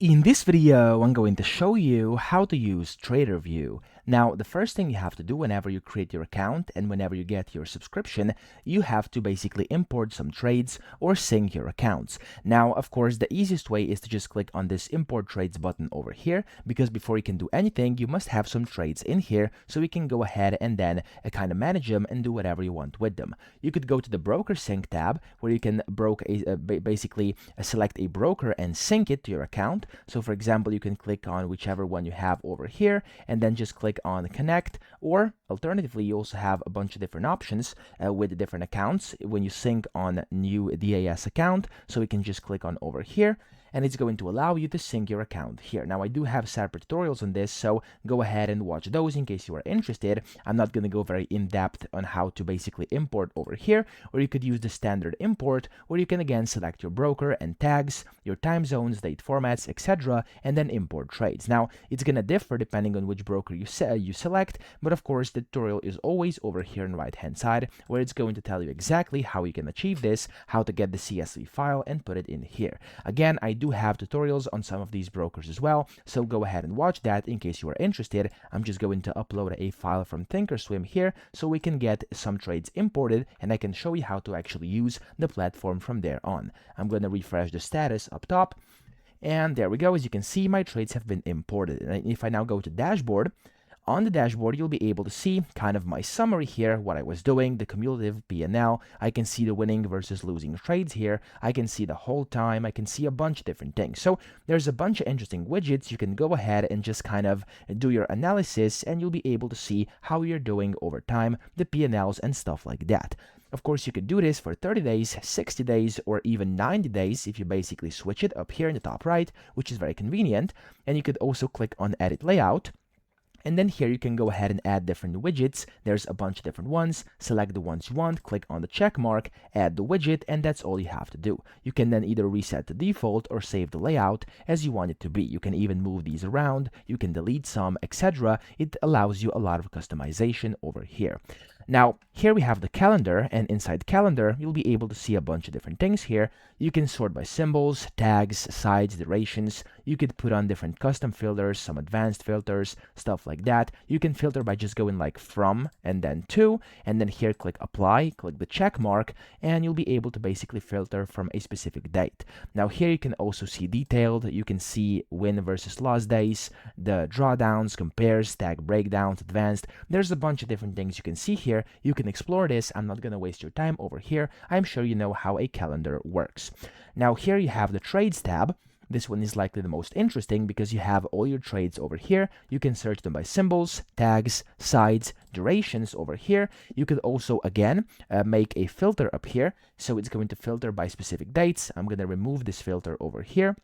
In this video, I'm going to show you how to use TraderVue. Now, the first thing you have to do whenever you create your account and whenever you get your subscription, you have to basically import some trades or sync your accounts. Now, of course, the easiest way is to just click on this import trades button over here, because before you can do anything, you must have some trades in here so you can go ahead and then kind of manage them and do whatever you want with them. You could go to the broker sync tab where you can basically select a broker and sync it to your account. So for example, you can click on whichever one you have over here and then just click on connect, or alternatively, you also have a bunch of different options with different accounts when you sync on new DAS account. So we can just click on over here, and it's going to allow you to sync your account here. Now, I do have separate tutorials on this, so go ahead and watch those in case you are interested. I'm not going to go very in-depth on how to basically import over here, or you could use the standard import, where you can again select your broker and tags, your time zones, date formats, etc., and then import trades. Now, it's going to differ depending on which broker you select, but of course, the tutorial is always over here on the right-hand side, where it's going to tell you exactly how you can achieve this, how to get the CSV file and put it in here. Again, I do have tutorials on some of these brokers as well, so go ahead and watch that in case you are interested. I'm just going to upload a file from Thinkorswim here so we can get some trades imported, and I can show you how to actually use the platform from there on. I'm going to refresh the status up top, and there we go. As you can see, my trades have been imported. And if I now go to dashboard, on the dashboard, you'll be able to see kind of my summary here, what I was doing, the cumulative P&L. I can see the winning versus losing trades here. I can see the whole time. I can see a bunch of different things. So there's a bunch of interesting widgets. You can go ahead and just kind of do your analysis, and you'll be able to see how you're doing over time, the P&Ls and stuff like that. Of course, you could do this for 30 days, 60 days, or even 90 days if you basically switch it up here in the top right, which is very convenient. And you could also click on Edit Layout. And then here you can go ahead and add different widgets. There's a bunch of different ones. Select the ones you want, click on the check mark, add the widget, and that's all you have to do. You can then either reset the default or save the layout as you want it to be. You can even move these around, you can delete some, etc. It allows you a lot of customization over here. Now, here we have the calendar, and inside calendar, you'll be able to see a bunch of different things here. You can sort by symbols, tags, sides, durations. You could put on different custom filters, some advanced filters, stuff like that. You can filter by just going like from and then to, and then here click apply, click the check mark, and you'll be able to basically filter from a specific date. Now here you can also see detailed. You can see win versus loss days, the drawdowns, compares, tag breakdowns, advanced. There's a bunch of different things you can see here. You can explore this. I'm not going to waste your time over here. I'm sure you know how a calendar works. Now here you have the trades tab. This one is likely the most interesting because you have all your trades over here. You can search them by symbols, tags, sides, durations over here. You could also, again, make a filter up here. So it's going to filter by specific dates. I'm going to remove this filter over here.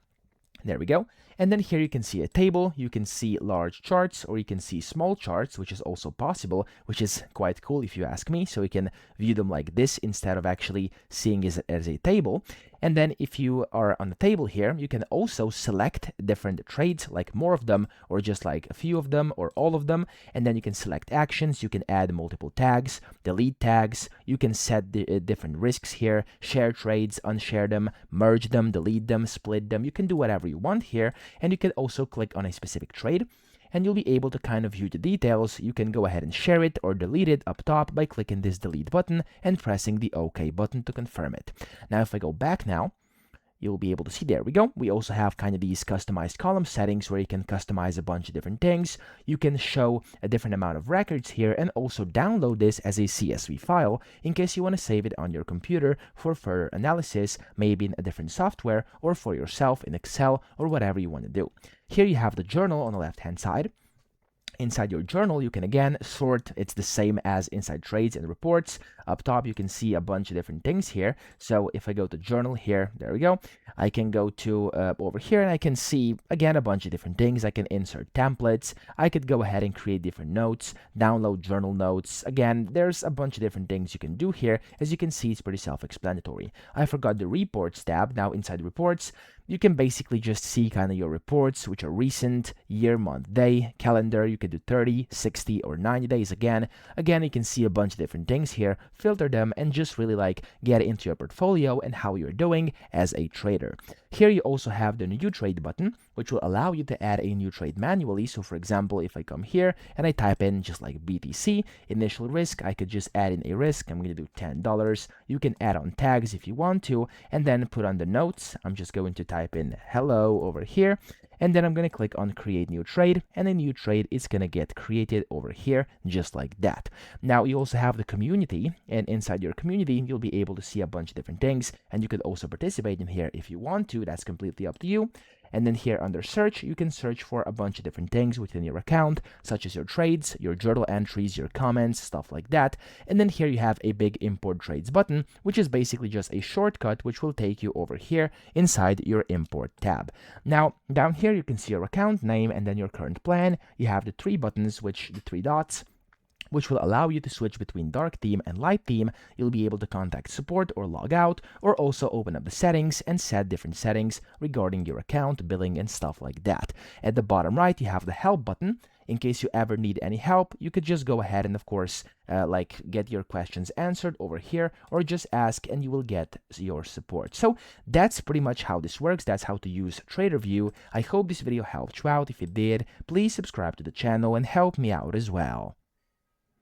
There we go. And then here you can see a table, you can see large charts, or you can see small charts, which is also possible, which is quite cool if you ask me. So you can view them like this instead of actually seeing it as a table. And then if you are on the table here, you can also select different trades, like more of them, or just like a few of them, or all of them. And then you can select actions, you can add multiple tags, delete tags, you can set the different risks here, share trades, unshare them, merge them, delete them, split them. You can do whatever you want here. And you can also click on a specific trade, and you'll be able to kind of view the details. You can go ahead and share it or delete it up top by clicking this delete button and pressing the OK button to confirm it. Now, if I go back now, you'll be able to see, there we go. We also have kind of these customized column settings where you can customize a bunch of different things. You can show a different amount of records here and also download this as a CSV file in case you want to save it on your computer for further analysis, maybe in a different software or for yourself in Excel or whatever you want to do. Here you have the journal on the left-hand side. Inside your journal, you can again sort. It's the same as inside trades and reports. Up top, you can see a bunch of different things here. So if I go to journal here, there we go. I can go to over here and I can see, again, a bunch of different things. I can insert templates. I could go ahead and create different notes, download journal notes. Again, there's a bunch of different things you can do here. As you can see, it's pretty self-explanatory. I forgot the reports tab. Now inside reports, you can basically just see kind of your reports, which are recent, year, month, day, calendar. You can do 30, 60, or 90 days again. Again, you can see a bunch of different things here, filter them, and just really like get into your portfolio and how you're doing as a trader. Here you also have the new trade button, which will allow you to add a new trade manually. So for example, if I come here and I type in just like BTC, initial risk, I could just add in a risk. I'm going to do $10. You can add on tags if you want to, and then put on the notes. I'm just going to type in hello over here, and then I'm going to click on create new trade, and a new trade is going to get created over here just like that. Now you also have the community, and inside your community you'll be able to see a bunch of different things, and you could also participate in here if you want to. That's completely up to you. And then here under search, you can search for a bunch of different things within your account, such as your trades, your journal entries, your comments, stuff like that. And then here you have a big import trades button, which is basically just a shortcut which will take you over here inside your import tab. Now down here you can see your account name and then your current plan. You have the three buttons, the three dots, which will allow you to switch between dark theme and light theme. You'll be able to contact support or log out, or also open up the settings and set different settings regarding your account, billing, and stuff like that. At the bottom right, you have the help button. In case you ever need any help, you could just go ahead and, of course, get your questions answered over here, or just ask and you will get your support. So that's pretty much how this works. That's how to use TraderVue. I hope this video helped you out. If it did, please subscribe to the channel and help me out as well.